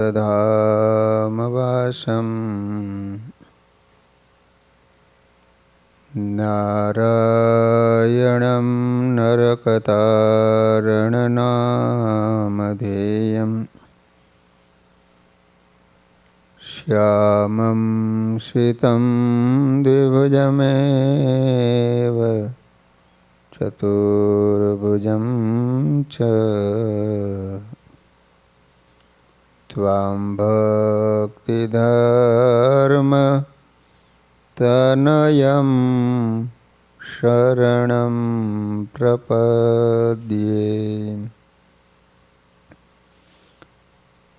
धामवासं नारायणं नरकतारणनामधेयं श्यामं श्रितं द्विभुजमेव चतुर्भुजं च त्वां भक्तिधर्म तनयं शरणं प्रपद्ये।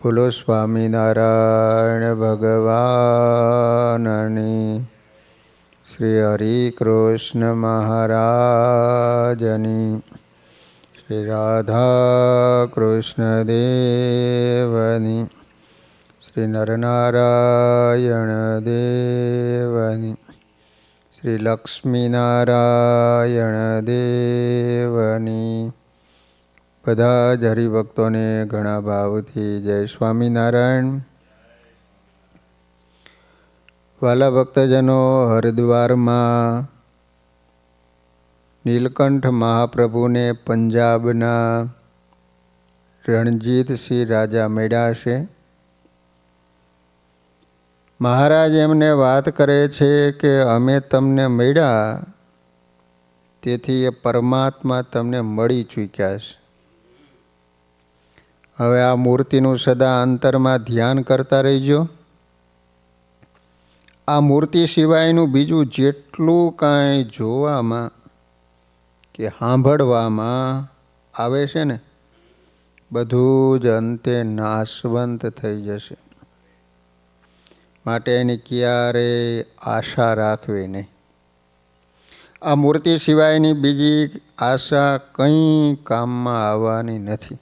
बोलो स्वामीनारायण भगवाननी, श्री हरि कृष्ण महाराजनी, श्री राधा कृष्ण देवनी, श्री नरनारायण देवनी, श्री लक्ष्मीनारायण देवनी। बधा ज हरिभक्तों ने घणा भावथी जय स्वामीनारायण। वाला भक्तजनों, हरिद्वार में नीलकंठ महाप्रभु ने पंजाबना रणजीत सिंह राजा मेळ्या छे। महाराज एमने बात करे छे के अमे तमने मेळ्या तेथी ए परमात्मा तमने मळी चूक्या छे। हवे आ मूर्तिनुं सदा अंतर में ध्यान करता रहीजो। आ मूर्ति सिवायनुं बीजुं जेटलुं कांई जोवामां के सांभळवामां आवे छे ने बधुं ज अंते नाशवंत थई जशे। माटे एनी क्यारे आशा राखवी नहीं। आ मूर्ति सिवायनी बीजी आशा कई काम में आववानी नथी।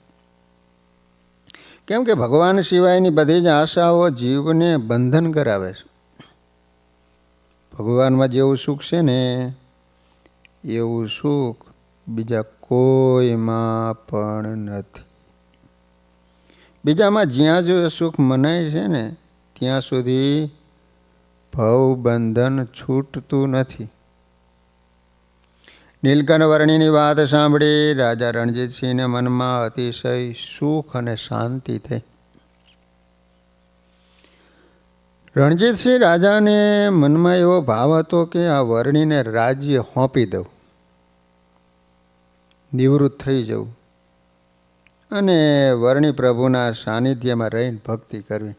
केम के भगवान सिवायनी बधी ज आशाओ जीवने बंधन करावे छे। भगवान में जेवुं सुख छे ने एवुं सुख बीजा कोई में पण नथी। बीजा में ज्यां जो सुख मनाय छे ने ત્યાં સુધી ભવ બંધન છૂટતું નથી। નીલકંઠ વર્ણીની વાત સાંભળી રાજા રણજીતસિંહને મનમાં અતિશય સુખ અને શાંતિ થઈ। રણજીતસિંહ રાજાને મનમાં એવો ભાવ હતો કે આ વર્ણીને રાજ્ય સોંપી દઉં, નિવૃત્ત થઈ જવું અને વર્ણી પ્રભુના સાનિધ્યમાં રહીને ભક્તિ કરવી।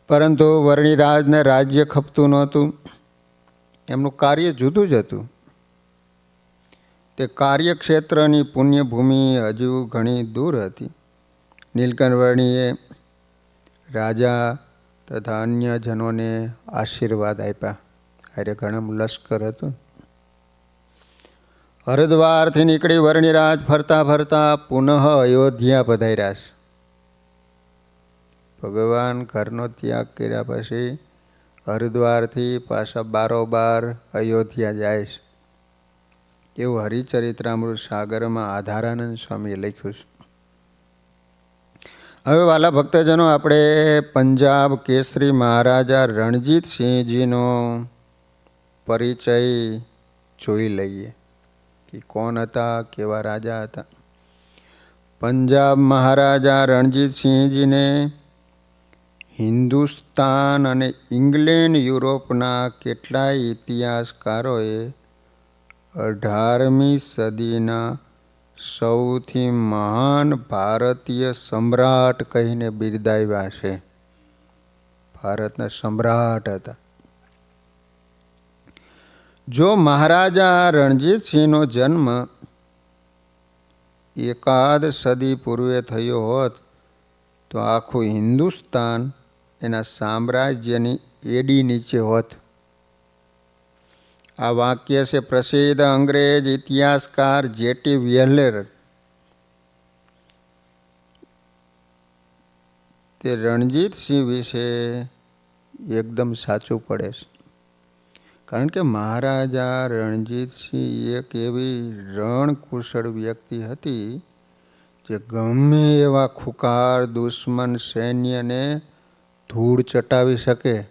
परंतु वर्णिराज ने राज्य खपतुं नहोतुं। एमनुं कार्य जुदुं ज हतुं। ते कार्यक्षेत्रनी पुण्यभूमि हजू घणी दूर हती। नीलकंठ वर्णिए राजा तथा अन्य जनों ने आशीर्वाद आप्या। अरे घणुं लश्कर हतुं। हरिद्वारथी निकળી वर्णिराज फरता फरता पुनः अयोध्या पधार्या। भगवान घरनो त्याग कर्या पछी हरिद्वारथी पाछा बारोबार अयोध्या जाय छे एवुं हरिचरित्रामृत सागर में आधारानंद स्वामीए लख्युं छे। हवे वाला भक्तजनों, आपणे पंजाब केसरी महाराजा रणजीत सिंहजीनो परिचय जोई लईए कि कोण हता, केवा राजा हता। पंजाब महाराजा रणजीत सिंहजी ने हिंदुस्तान અને इंग्लैंड यूरोपना કેટલાય ઇતિહાસકારોએ 18મી સદીના સૌથી મહાન ભારતીય સમ્રાટ કહીને બિરદાવ્યા છે। ભારતના સમ્રાટ હતા। જો મહારાજા રણજીતસિંહનો જન્મ એકાદ સદી પૂર્વે થયો હોત તો આખું હિન્દુસ્તાન એના સામ્રાજ્યની એડી નીચે હોત। આ વાક્ય છે પ્રસિદ્ધ અંગ્રેજ ઇતિહાસકાર જેટી વ્હેલર તે રણજીત સિંહ વિશે એકદમ સાચું પડે છે। કારણ કે મહારાજા રણજીતસિંહ એક એવી રણકુશળ વ્યક્તિ હતી જે ગમે એવા ખુકાર દુશ્મન સૈન્યને ધૂળ ચટાવી શકે.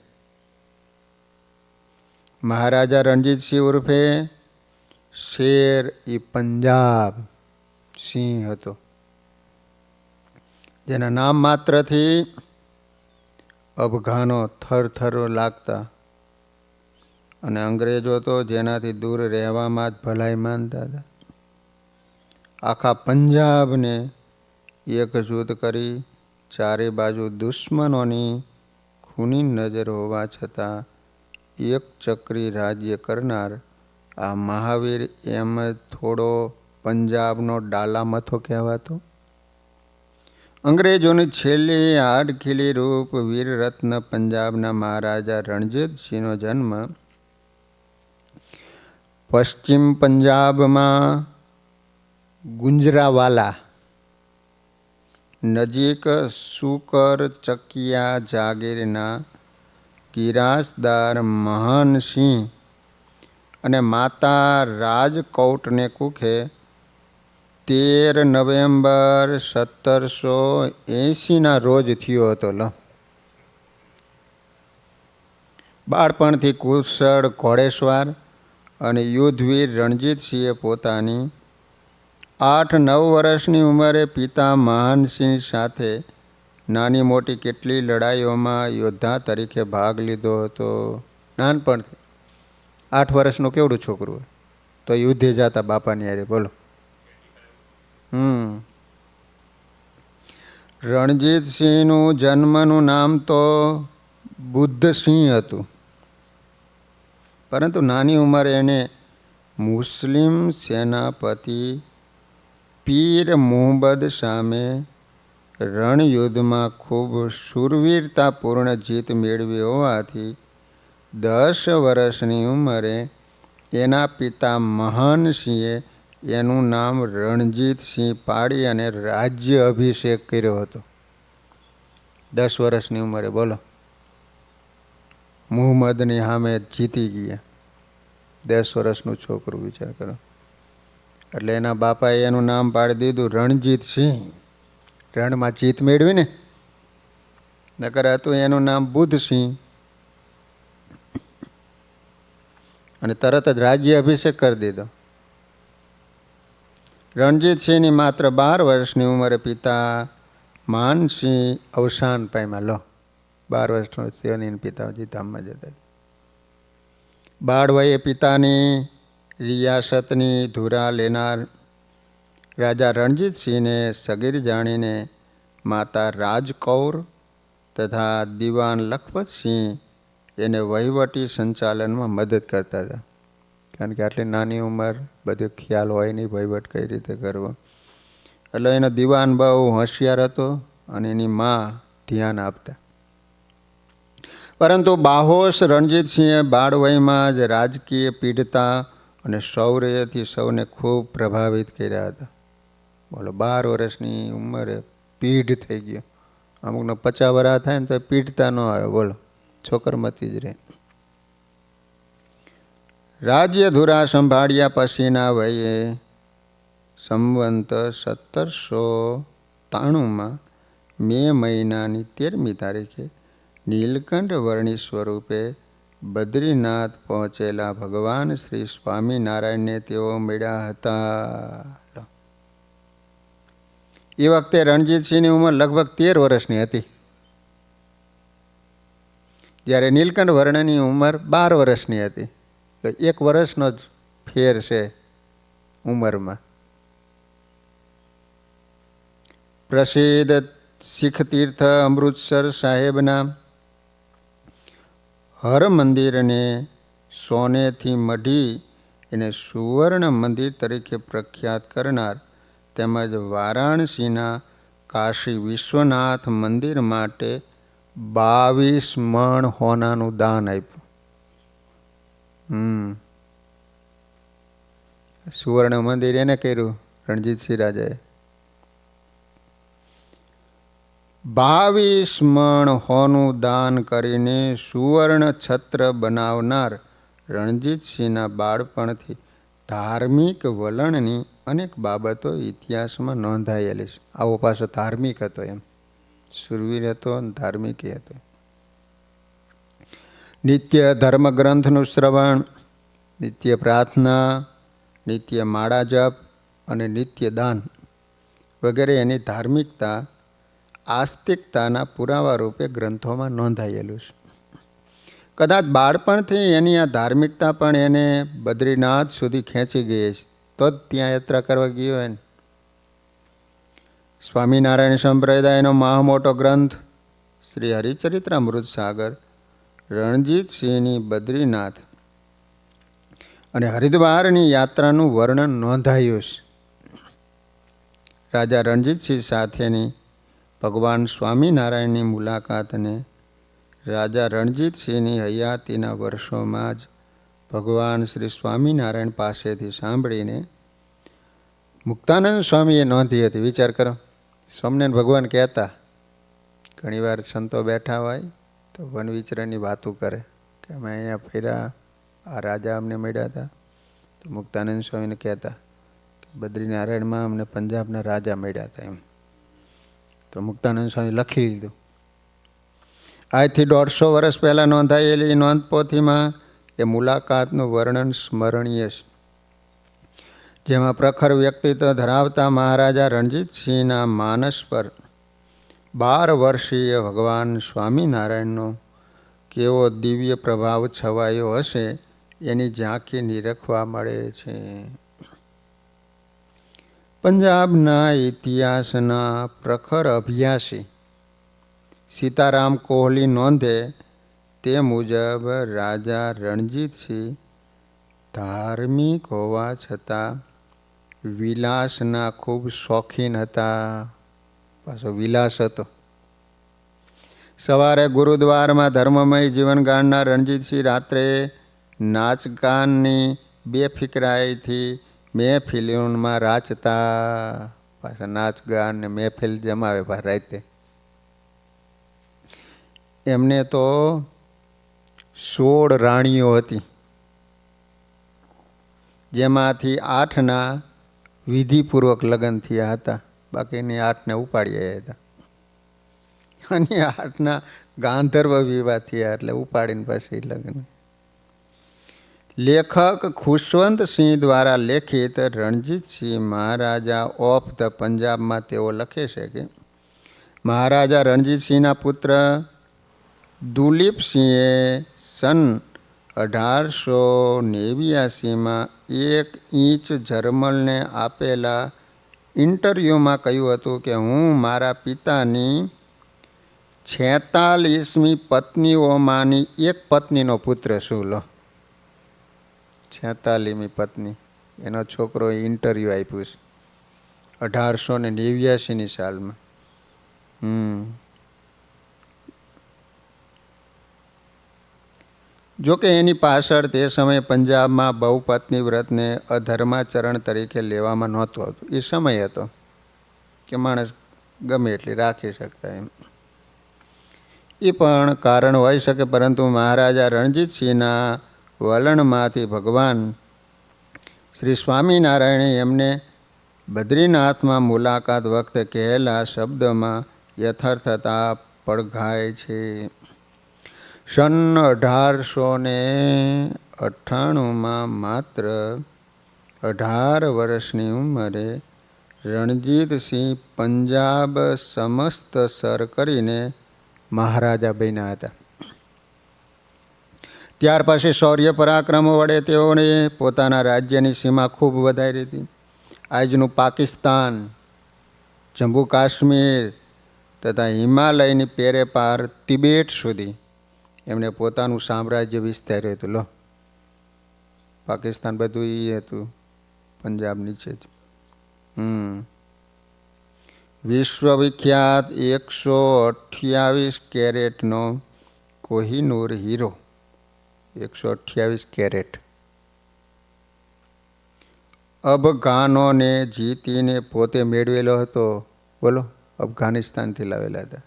મહારાજા રણજીતસિંહ ઉર્ફે શેર એ પંજાબ સિંહ હતો, જેના નામ માત્રથી અફઘાનો થરથર લાગતા અને અંગ્રેજો તો જેનાથી દૂર રહેવામાં જ ભલાઈ માનતા હતા. આખા પંજાબને એકજૂથ કરી ચારે બાજુ દુશ્મનોની ખૂની નજર હોવા છતાં એક ચક્રી રાજ્ય કરનાર આ મહાવીર એમ થોડો પંજાબનો ડાલામથો કહેવાતો. અંગ્રેજોની છેલ્લી હાડખીલી રૂપ વીરરત્ન પંજાબના મહારાજા રણજીતસિંહનો જન્મ પશ્ચિમ પંજાબમાં ગુંજરાવાલા નજીક સુકર ચકિયા જાગીરના ગિરાસદાર મહાનસિંહ અને માતા રાજકૌટને કુખે 13 નવેમ્બર 1780 રોજ થયો હતો. બાળપણથી કુશળ ઘોડેસવાર અને યુદ્ધવીર રણજીતસિંહે પોતાની 8-9 વર્ષની ઉંમરે પિતા મહાનસિંહ સાથે નાની મોટી કેટલી લડાઈઓમાં યોદ્ધા તરીકે ભાગ લીધો હતો. નાનપણથી 8 વર્ષનું કેવડું છોકરું હોય તો યુદ્ધે જતા બાપાની હારે, બોલો. રણજીતસિંહનું જન્મનું નામ તો બુદ્ધસિંહ હતું, પરંતુ નાની ઉંમરે એને મુસ્લિમ સેનાપતિ પીર મુહમ્મદ સામે રણયુદ્ધમાં ખૂબ શૂરવીરતાપૂર્ણ જીત મેળવી હોવાથી 10 વર્ષની ઉંમરે એના પિતા મહાનસિંહે એનું નામ રણજીતસિંહ પાડી અને રાજ્ય અભિષેક કર્યો હતો. 10 વર્ષની ઉંમરે, બોલો. મુહમ્મદની સામે જીતી ગયા. 10 વર્ષનું છોકરું, વિચાર કરો. એટલે એના બાપાએ એનું નામ પાડી દીધું રણજીતસિંહ. રણમાં જીત મેળવી ને, નકર હતું એનું નામ બુદ્ધસિંહ. અને તરત જ રાજ્ય અભિષેક કરી દીધો. રણજીતસિંહની માત્ર 12 વર્ષની ઉંમરે પિતા માનસિંહ અવસાન પામ્યા. લો, 12 વર્ષનો થયો પિતાજી ધામમાં જતા. બાળવયે પિતાની રિયાસતની ધુરા લેનાર રાજા રણજીતસિંહને સગીર જાણીને માતા રાજકૌર તથા દિવાન લખપતસિંહ એને વહીવટી સંચાલનમાં મદદ કરતા હતા. કારણ કે આટલી નાની ઉંમર, બધો ખ્યાલ હોય નહીં વહીવટ કઈ રીતે કરવો. એટલે એનો દિવાન બહુ હોશિયાર હતો અને એની માં ધ્યાન આપતા. પરંતુ બાહોશ રણજીતસિંહે બાળવયમાં જ રાજકીય પીઢતા અને શૌર્યથી સૌને ખૂબ પ્રભાવિત કર્યા હતા. બોલો, 12 વર્ષની ઉંમરે પીઢ થઈ ગયો. અમુકને 50 વર્ષ થાય ને તો પીઢતા ન આવે, બોલો, છોકરમતી જ રહે. રાજ્ય ધુરા સંભાળ્યા પછીના વયે સંવંત 1793માં મે મહિનાની 13મી તારીખે નીલકંઠ વર્ણી સ્વરૂપે બદ્રીનાથ પહોંચેલા ભગવાન શ્રી સ્વામિનારાયણને તેઓ મળ્યા હતા. એ વખતે રણજીતસિંહની ઉંમર લગભગ 13 વર્ષની હતી, જ્યારે નીલકંઠ વર્ણની ઉંમર 12 વર્ષની હતી. તો 1 વર્ષનો જ ફેર છે ઉંમરમાં. પ્રસિદ્ધ શીખ તીર્થ અમૃતસર સાહેબના હર મંદિરને સોનેથી મઢી એને સુવર્ણ મંદિર તરીકે પ્રખ્યાત કરનાર તેમજ વારાણસીના કાશી વિશ્વનાથ મંદિર માટે 22 મણ હોનાનું દાન આપ્યું. સુવર્ણ મંદિર એને કર્યું રણજીતસિંહ રાજાએ. 22 મણ હોનું દાન કરીને સુવર્ણ છત્ર બનાવનાર રણજીતસિંહના બાળપણથી ધાર્મિક વલણની અનેક બાબતો ઇતિહાસમાં નોંધાયેલી છે. આવો પાછો ધાર્મિક હતો, એમ શૂરવીર હતો અને ધાર્મિક હતો. નિત્ય ધર્મગ્રંથનું શ્રવણ, નિત્ય પ્રાર્થના, નિત્ય માળા જપ અને નિત્ય દાન વગેરે એની ધાર્મિકતા આસ્તિકતાના પુરાવા રૂપે ગ્રંથોમાં નોંધાયેલું છે. કદાચ બાળપણથી એની આ ધાર્મિકતા પણ એને બદ્રીનાથ સુધી ખેંચી ગઈ છે, તો જ ત્યાં યાત્રા કરવા ગયો હોય ને. સ્વામિનારાયણ સંપ્રદાયનો મહામોટો ગ્રંથ શ્રી હરિચરિત્રામૃત સાગર રણજીતસિંહની બદ્રીનાથ અને હરિદ્વારની યાત્રાનું વર્ણન નોંધાયું છે. રાજા રણજીતસિંહ સાથેની ભગવાન સ્વામિનારાયણની મુલાકાતને રાજા રણજીતસિંહની હયાતીના વર્ષોમાં જ ભગવાન શ્રી સ્વામિનારાયણ પાસેથી સાંભળીને મુક્તાનંદ સ્વામીએ નોંધી હતી. વિચાર કરો, સ્વામિનારાયણ ભગવાન કહેતા, ઘણીવાર સંતો બેઠા હોય તો વન વિચરણની વાતો કરે કે અમે અહીંયા ફર્યા, આ રાજા અમને મળ્યા હતા. તો મુક્તાનંદ સ્વામીને કહેતા કે બદ્રીનારાયણમાં અમને પંજાબના રાજા મળ્યા હતા એમ. તો મુક્તાનંદ સ્વામી લખી લીધું. આજથી 150 વર્ષ પહેલાં નોંધાયેલી નોંધપોથીમાં એ મુલાકાતનું વર્ણન સ્મરણીય છે, જેમાં પ્રખર વ્યક્તિત્વ ધરાવતા મહારાજા રણજીતસિંહના માનસ પર 12 વર્ષીય ભગવાન સ્વામિનારાયણનો કેવો દિવ્ય પ્રભાવ છવાયો હશે એની ઝાંખી નિરખવા મળે છે. પંજાબના ઇતિહાસના પ્રખર અભ્યાસી સીતારામ કોહલી નોંધે તે મુજબ રાજા રણજીતસિંહ ધાર્મિક હોવા છતાં વિલાસના ખૂબ શોખીન હતા. પાછો વિલાસ હતો. સવારે ગુરુદ્વારમાં ધર્મમય જીવન ગાળનાર રણજીતસિંહ રાત્રે નાચગાનની બેફિકરાઈથી મહેફિલોમાં રાચતા. પાછા નાચગાન ને મહેફિલ જમાવે પાછા રાતે. એમને તો 16 રાણીઓ હતી, જેમાંથી 8ના વિધિપૂર્વક લગ્ન થયા હતા, બાકીની 8ને ઉપાડી આવ્યા હતા. અને 8ના ગાંધર્વ વિવાહ થયા, એટલે ઉપાડીને પછી લગ્ન. લેખક ખુશવંતસિંહ દ્વારા લેખિત રણજીતસિંહ મહારાજા ઓફ ધ પંજાબમાં તેઓ લખે છે કે મહારાજા રણજીતસિંહના પુત્ર દુલીપસિંહે સન 1889માં 1 ઇંચ જર્મલને આપેલા ઇન્ટરવ્યૂમાં કહ્યું હતું કે હું મારા પિતાની 46મી પત્નીઓમાંની એક પત્નીનો પુત્ર છું. લો, 46મી પત્ની, એનો છોકરો ઇન્ટરવ્યૂ આપ્યું છે 1889ની સાલમાં. જોકે એની પાછળ તે સમયે પંજાબમાં બહુપત્ની વ્રતને અધર્માચરણ તરીકે લેવામાં નહોતું આવતું. એ સમય હતો કે માણસ ગમે એટલી રાખી શકતા એમ. એ પણ કારણ હોઈ શકે, પરંતુ મહારાજા રણજીતસિંહના વલણમાંથી ભગવાન શ્રી સ્વામિનારાયણે એમને બદ્રીનાથમાં મુલાકાત વખતે કહેલા શબ્દમાં યથાર્થતા પડઘાય છે. સન 1898માં માત્ર 18 વર્ષની ઉંમરે રણજીતસિંહ પંજાબ સમસ્ત સર કરીને મહારાજા બન્યા હતા. ત્યાર પછી શૌર્ય પરાક્રમો વડે તેઓને પોતાના રાજ્યની સીમા ખૂબ વધારી હતી. આજનું પાકિસ્તાન, જમ્મુ કાશ્મીર તથા હિમાલયની પેરે પાર તિબેટ સુધી એમણે પોતાનું સામ્રાજ્ય વિસ્તાર્યું હતું. લો, પાકિસ્તાન બધું એ હતું, પંજાબ નીચે જ. વિશ્વવિખ્યાત 128 કેરેટનો કોહિનૂર હીરો, 128 કેરેટ, અફઘાનોને જીતીને પોતે મેળવેલો હતો. બોલો, અફઘાનિસ્તાનથી લાવેલા હતા.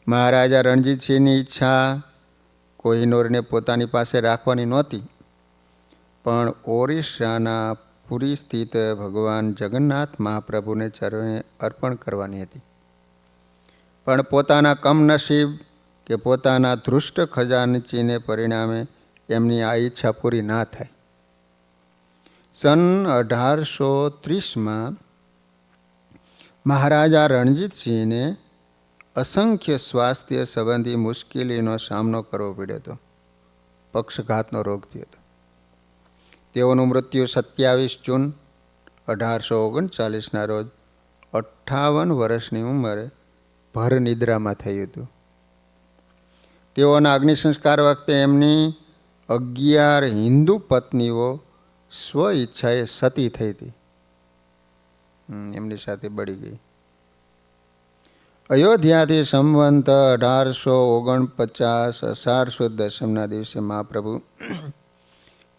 મહારાજા રણજીતસિંહની ઈચ્છા કોહિનૂરને પોતાની પાસે રાખવાની નહોતી, પણ ઓરિસ્સાના પુરી સ્થિત ભગવાન જગન્નાથ મહાપ્રભુને ચરણે અર્પણ કરવાની હતી. પણ પોતાના કમનસીબ કે પોતાના ધૃષ્ટ ખજાનચીને પરિણામે એમની આ ઈચ્છા પૂરી ના થાય. સન 1830 મહારાજા રણજીતસિંહને અસંખ્ય સ્વાસ્થ્ય સંબંધી મુશ્કેલીનો સામનો કરવો પડ્યો હતો. પક્ષઘાતનો રોગ થયો હતો. તેઓનું મૃત્યુ 27 જૂન 1839ના રોજ 58 વર્ષની ઉંમરે ભર નિદ્રામાં થયું હતું. તેઓના અગ્નિ સંસ્કાર વખતે એમની 11 હિન્દુ પત્નીઓ સ્વ ઈચ્છાએ સતી થઈ હતી. એમની સાથે બળી ગઈ. અયોધ્યાથી સંવંત 1849 અષાઢ સુદ દસમના દિવસે મહાપ્રભુ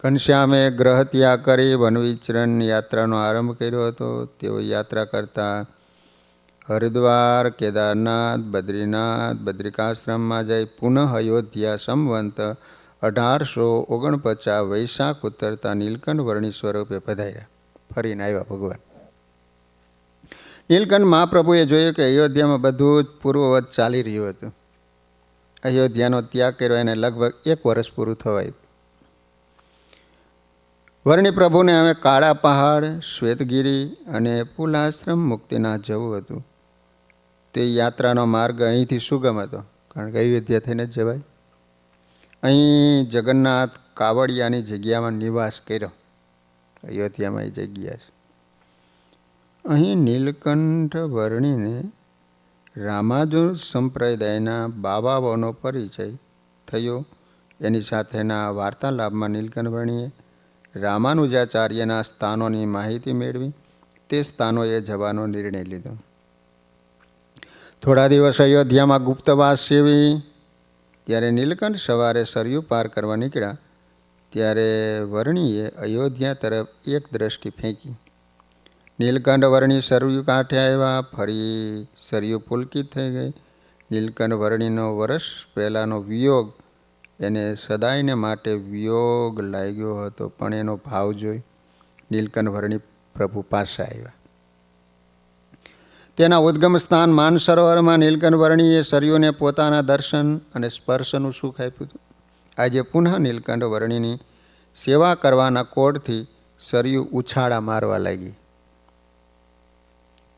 ઘનશ્યામે ગ્રહત્યાગ કરી વનવિચરણ યાત્રાનો આરંભ કર્યો હતો. તેઓ યાત્રા કરતા હરિદ્વાર, કેદારનાથ, બદ્રીનાથ, બદ્રિકાશ્રમમાં જઈ પુનઃ અયોધ્યા સંવંત 1849 વૈશાખ ઉતરતા નીલકંઠ વર્ણી સ્વરૂપે પધાર્યા. ફરીને આવ્યા ભગવાન. નીલકંઠ મહાપ્રભુએ જોયું કે અયોધ્યામાં બધું જ પૂર્વવત ચાલી રહ્યું હતું. અયોધ્યાનો ત્યાગ કર્યો એને લગભગ 1 વર્ષ પૂરું થવાયું. વર્ણી પ્રભુને હવે કાળા પહાડ, શ્વેતગીરી અને પુલાશ્રમ મુક્તિનાથ જવું હતું. તે યાત્રાનો માર્ગ અહીંથી સુગમ હતો, કારણ કે અયોધ્યા થઈને જ જવાય. અહીં જગન્નાથ કાવડિયાની જગ્યામાં નિવાસ કર્યો. અયોધ્યામાં એ જગ્યા છે. અહીં નીલકંઠ વર્ણીને રામાનુજ સંપ્રદાયના બાબાઓનો પરિચય થયો. એની સાથેના વાર્તાલાપમાં નીલકંઠ વર્ણીએ રામાનુજાચાર્યના સ્થાનોની માહિતી મેળવી. તે સ્થાનોએ જવાનો નિર્ણય લીધો. થોડા દિવસ અયોધ્યામાં ગુપ્તવાસ સેવી. ત્યારે નીલકંઠ સવારે સરયુ પાર કરવા નીકળ્યા ત્યારે વર્ણીએ અયોધ્યા તરફ એક દ્રષ્ટિ ફેંકી. નીલકંઠ વર્ણી સરયુ કાંઠે આવ્યા. ફરી સરયુ પુલકિત થઈ ગઈ. નીલકંઠ વર્ણીનો વર્ષ પહેલાંનો વિયોગ એને સદાયને માટે વિયોગ લાગ્યો હતો. પણ એનો ભાવ જોઈ નીલકંઠ વર્ણી પ્રભુ પાસે આવ્યા. તેના ઉદ્ગમ સ્થાન માનસરોવરમાં નીલકંઠ વર્ણીએ સરયુને પોતાના દર્શન અને સ્પર્શનું સુખ આપ્યું હતું. આજે પુનઃ નીલકંઠ વર્ણીની સેવા કરવાના કોડથી સરયુ ઉછાળા મારવા લાગી.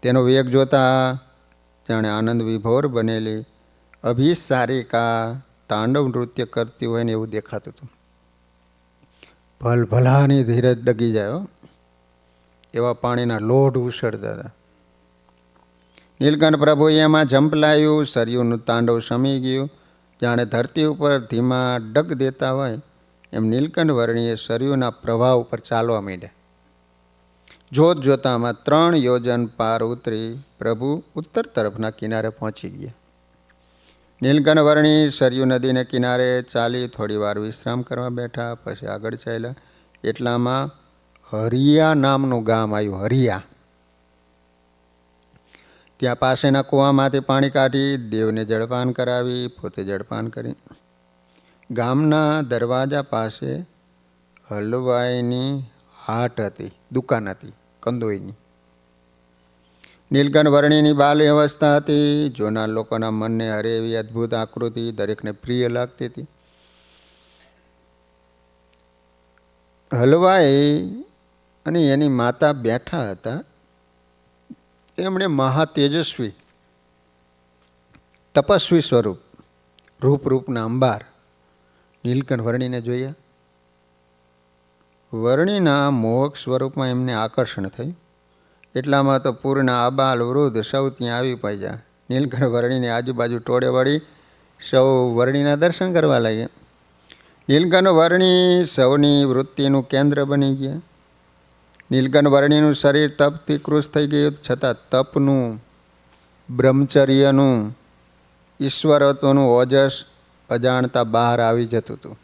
તેનો વેગ જોતા જાણે આનંદ વિભોર બનેલી અભિસારિકા તાંડવ નૃત્ય કરતી હોય ને એવું દેખાતું હતું. ભલભલાની ધીરજ ડગી જાય એવા પાણીના લોઢ ઉછળતા હતા. નીલકંઠ પ્રભુએ એમાં ઝંપલાયું. સરયુનું તાંડવ શમી ગયું. જાણે ધરતી ઉપર ધીમા ડગ દેતા હોય એમ નીલકંઠ વર્ણીએ સરયુના પ્રવાહ ઉપર ચાલવા માંડ્યા. જોત જોતામાં 3 યોજન પાર ઉતરી પ્રભુ ઉત્તર તરફના કિનારે પહોંચી ગયા. નીલકંઠ વર્ણી સરયુ નદીને કિનારે ચાલી થોડી વાર વિશ્રામ કરવા બેઠા. પછી આગળ ચાલ્યા. એટલામાં હરિયા નામનું ગામ આવ્યું. હરિયા. ત્યાં પાસેના કૂવામાંથી પાણી કાઢી દેવને જળપાન કરાવી, પોતે જળપાન કરી. ગામના દરવાજા પાસે હલવાઈની હાટ હતી, દુકાન હતી કંદોઈની. નીલકંઠ વર્ણીની બાલ્ય અવસ્થા હતી. જોનાર લોકોના મનને હરે એવી અદ્ભુત આકૃતિ દરેકને પ્રિય લાગતી હતી. હલવાઈ અને એની માતા બેઠા હતા. એમણે મહા તેજસ્વી તપસ્વી સ્વરૂપ રૂપના અંબાર નીલકંઠ વર્ણીને જોયા. વર્ણીના મોહક સ્વરૂપમાં એમને આકર્ષણ થયું. એટલામાં તો પૂરના આબાલ વૃદ્ધ સૌ ત્યાં આવી પહોંચ્યા. નીલકંઠ વર્ણીની આજુબાજુ ટોળે વળી સૌ વર્ણીના દર્શન કરવા લાગ્યા. નીલકંઠ વર્ણી સૌની વૃત્તિનું કેન્દ્ર બની ગયા. નીલકંઠ વર્ણીનું શરીર તપથી કૃશ થઈ ગયું, છતાં તપનું, બ્રહ્મચર્યનું, ઈશ્વરત્વનું ઓજસ અજાણતા બહાર આવી જતું હતું.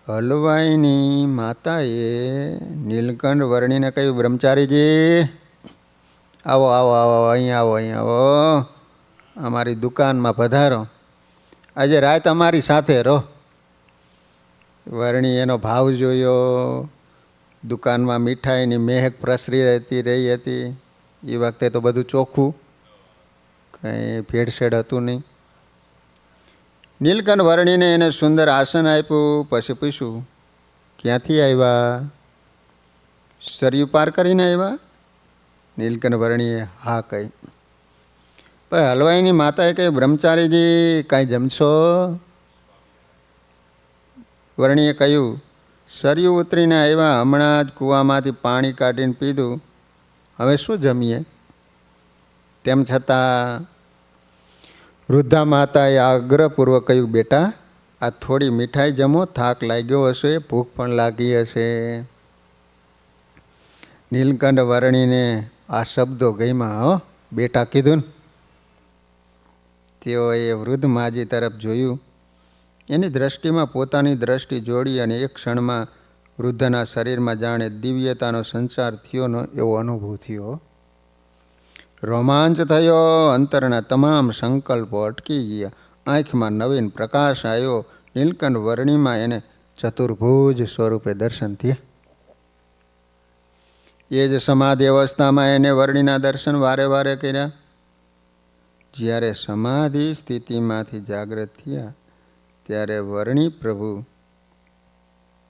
હલવાઈની માતાએ નીલકંઠ વર્ણીને કહ્યું, બ્રહ્મચારીજી આવો આવો આવો અહીં આવો અહીં આવો, અમારી દુકાનમાં પધારો, આજે રાત અમારી સાથે રહો. વર્ણી એનો ભાવ જોયો. દુકાનમાં મીઠાઈની મહેક પ્રસરી રહી હતી. એ વખતે તો બધું ચોખ્ખું, કંઈ ભેળસેળ હતું નહીં. નીલકંઠ વર્ણીને એને સુંદર આસન આપ્યું. પછી પૂછ્યું, ક્યાંથી આવ્યા? સરયુ પાર કરીને આવ્યા? નીલકંઠ વર્ણીએ હા કહી. પણ હલવાઈની માતાએ કહી, બ્રહ્મચારીજી કાંઈ જમશો? વર્ણીએ કહ્યું, સરયુ ઉતરીને આવ્યા, હમણાં જ કૂવામાંથી પાણી કાઢીને પીધું, હવે શું જમીએ? તેમ છતાં વૃદ્ધા માતાએ આગ્રહપૂર્વક કહ્યું, બેટા આ થોડી મીઠાઈ જમો, થાક લાગ્યો હશે, ભૂખ પણ લાગી હશે. નીલકંઠ વર્ણીને આ શબ્દો ગઈમાં. બેટા કીધું ને. તેઓએ વૃદ્ધ માજી તરફ જોયું. એની દ્રષ્ટિમાં પોતાની દ્રષ્ટિ જોડી અને એક ક્ષણમાં વૃદ્ધના શરીરમાં જાણે દિવ્યતાનો સંચાર થયો એવો અનુભવ થયો. રોમાંચ થયો. અંતરના તમામ સંકલ્પો અટકી ગયા. આંખમાં નવીન પ્રકાશ આવ્યો. નીલકંઠ વર્ણીમાં એને ચતુર્ભુજ સ્વરૂપે દર્શન થયા. એ જ સમાધિ અવસ્થામાં એને વર્ણીના દર્શન વારે વારે કર્યા. જ્યારે સમાધિ સ્થિતિમાંથી જાગૃત થયા ત્યારે વર્ણી પ્રભુ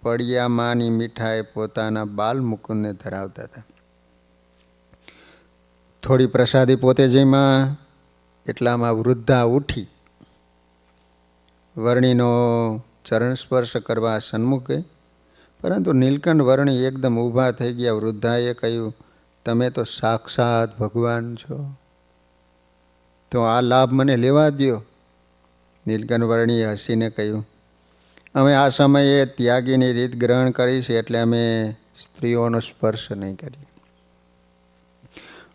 પડિયામાંની મીઠાઈ પોતાના બાલ મુકુંદને ધરાવતા હતા. થોડી પ્રસાદી પોતે જઈમાં એટલામાં વૃદ્ધા ઉઠી વર્ણીનો ચરણ સ્પર્શ કરવા સન્મુખ ગઈ. પરંતુ નીલકંઠ વર્ણી એકદમ ઊભા થઈ ગયા. વૃદ્ધાએ કહ્યું, તમે તો સાક્ષાત ભગવાન છો, તો આ લાભ મને લેવા દો. નીલકંઠ વર્ણીએ હસીને કહ્યું, અમે આ સમયે ત્યાગીની રીત ગ્રહણ કરી છે, એટલે અમે સ્ત્રીઓનો સ્પર્શ નહીં કરીએ.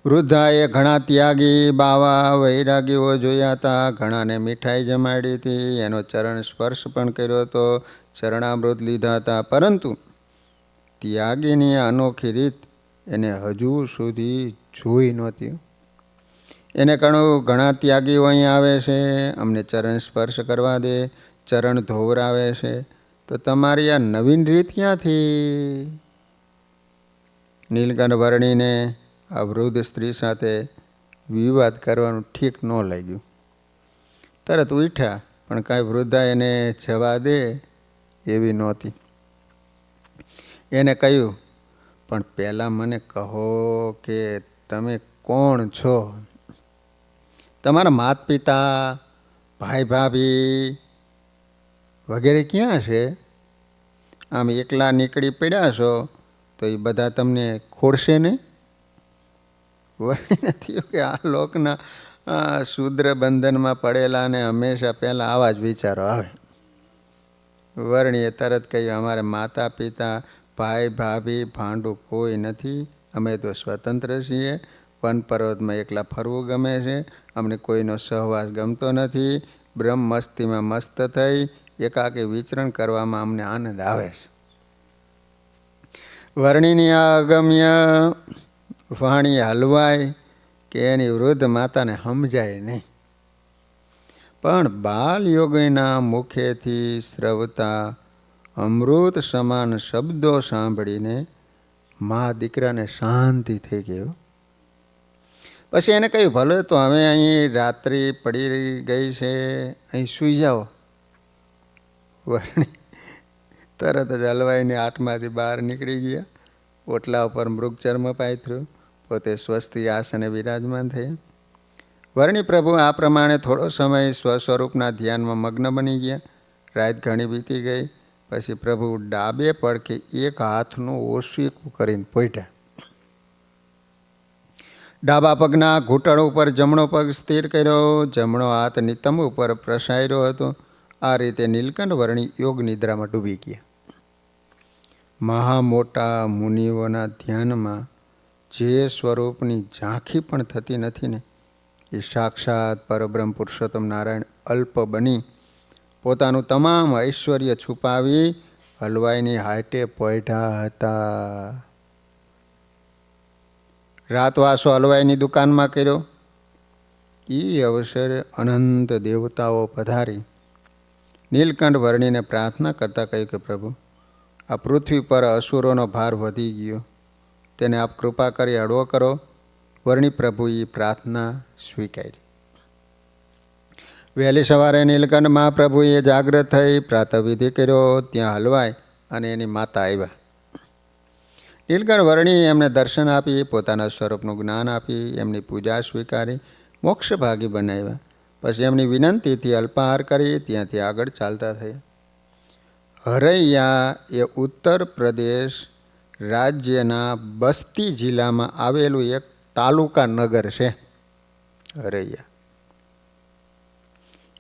વૃદ્ધાએ ઘણા ત્યાગી બાવા વૈરાગીઓ જોયા હતા. ઘણાને મીઠાઈ જમાડી હતી, એનો ચરણ સ્પર્શ પણ કર્યો હતો, ચરણામૃત લીધા હતા. પરંતુ ત્યાગીની અનોખી રીત એને હજુ સુધી જોઈ નહોતી. એને કહ્યું, ઘણા ત્યાગીઓ અહીં આવે છે, અમને ચરણ સ્પર્શ કરવા દે, ચરણ ધોવરાવે છે, તો તમારી આ નવીન રીત ક્યાંથી? નીલકંઠ વર્ણીને આ વૃદ્ધ સ્ત્રી સાથે વિવાદ કરવાનું ઠીક ન લાગ્યું. તરત ઉઠ્યા, પણ કાંઈ વૃદ્ધા એને જવા દે એવી નહોતી. એને કહ્યું, પણ પહેલાં મને કહો કે તમે કોણ છો? તમારા માતા પિતા, ભાઈ ભાભી વગેરે ક્યાં છે? આમ એકલા નીકળી પડ્યા છો તો એ બધા તમને ખોડશે ને? વર્ણિ થયું કે આ લોકના શૂદ્ર બંધનમાં પડેલાને હંમેશા પહેલાં આવા જ વિચારો આવે. વર્ણીએ તરત કહ્યું, અમારે માતા પિતા, ભાઈ ભાભી ભાંડું કોઈ નથી, અમે તો સ્વતંત્ર છીએ. વન પર્વતમાં એકલા ફરવું ગમે છે, અમને કોઈનો સહવાસ ગમતો નથી. બ્રહ્મ મસ્તીમાં મસ્ત થઈ એકાકી વિચરણ કરવામાં અમને આનંદ આવે છે. વર્ણીની આ અગમ્ય વાણી હલવાય કે એની વૃદ્ધ માતાને સમજાય નહીં. પણ બાલ યોગીના મુખેથી સ્રવતા અમૃત સમાન શબ્દો સાંભળીને મા દીકરાને શાંતિ થઈ ગયો. પછી એને કહ્યું, ભલે તો હવે અહીં રાત્રિ પડી ગઈ છે, અહીં સૂઈ જાઓ. વર્ણી તરત જ હલવાઈને આઠમાંથી બહાર નીકળી ગયા. ઓટલા ઉપર મૃગચર્મ પાથર્યું, પોતે સ્વસ્તિ આસને વિરાજમાન થયા. વર્ણી પ્રભુ આ પ્રમાણે થોડો સમય સ્વસ્વરૂપના ધ્યાનમાં મગ્ન બની ગયા. રાત ઘણી વીતી ગઈ. પછી પ્રભુ ડાબે પડખે એક હાથનું ઓશીકું કરીને પોઢ્યા. ડાબા પગના ઘૂંટણ ઉપર જમણો પગ સ્થિર કર્યો, જમણો હાથ નિતંબ ઉપર પ્રસાર્યો હતો. આ રીતે નીલકંઠ વર્ણી યોગ નિદ્રામાં ડૂબી ગયા. મહા મોટા મુનિઓના ધ્યાનમાં જે સ્વરૂપની ઝાંખી પણ થતી નથી ને, એ સાક્ષાત પરબ્રહ્મ પુરુષોત્તમ નારાયણ અલ્પ બની પોતાનું તમામ ઐશ્વર્ય છુપાવી હલવાઈની હાટે પોઢ્યા હતા. રાતવાસો હલવાઈની દુકાનમાં કર્યો. એ અવસરે અનંત દેવતાઓ પધારી નીલકંઠ વર્ણીને પ્રાર્થના કરતાં કહ્યું કે પ્રભુ, આ પૃથ્વી પર અસુરોનો ભાર વધી ગયો, તેને આપ કૃપા કરી હળવો કરો. વર્ણી પ્રભુએ પ્રાર્થના સ્વીકારી. વહેલી સવારે નીલકંઠ મહાપ્રભુએ જાગૃત થઈ પ્રાતઃવિધિ કર્યો. ત્યાં હલવાઈ અને એની માતા આવ્યા. નીલકંઠ વર્ણી એમને દર્શન આપી, પોતાના સ્વરૂપનું જ્ઞાન આપી, એમની પૂજા સ્વીકારી, મોક્ષભાગી બનાવ્યા. પછી એમની વિનંતીથી અલ્પાહાર કરી ત્યાંથી આગળ ચાલતા થયા. હરૈયા એ ઉત્તર પ્રદેશ રાજ્યના બસ્તી જિલ્લામાં આવેલું એક તાલુકા નગર છે. હરૈયા.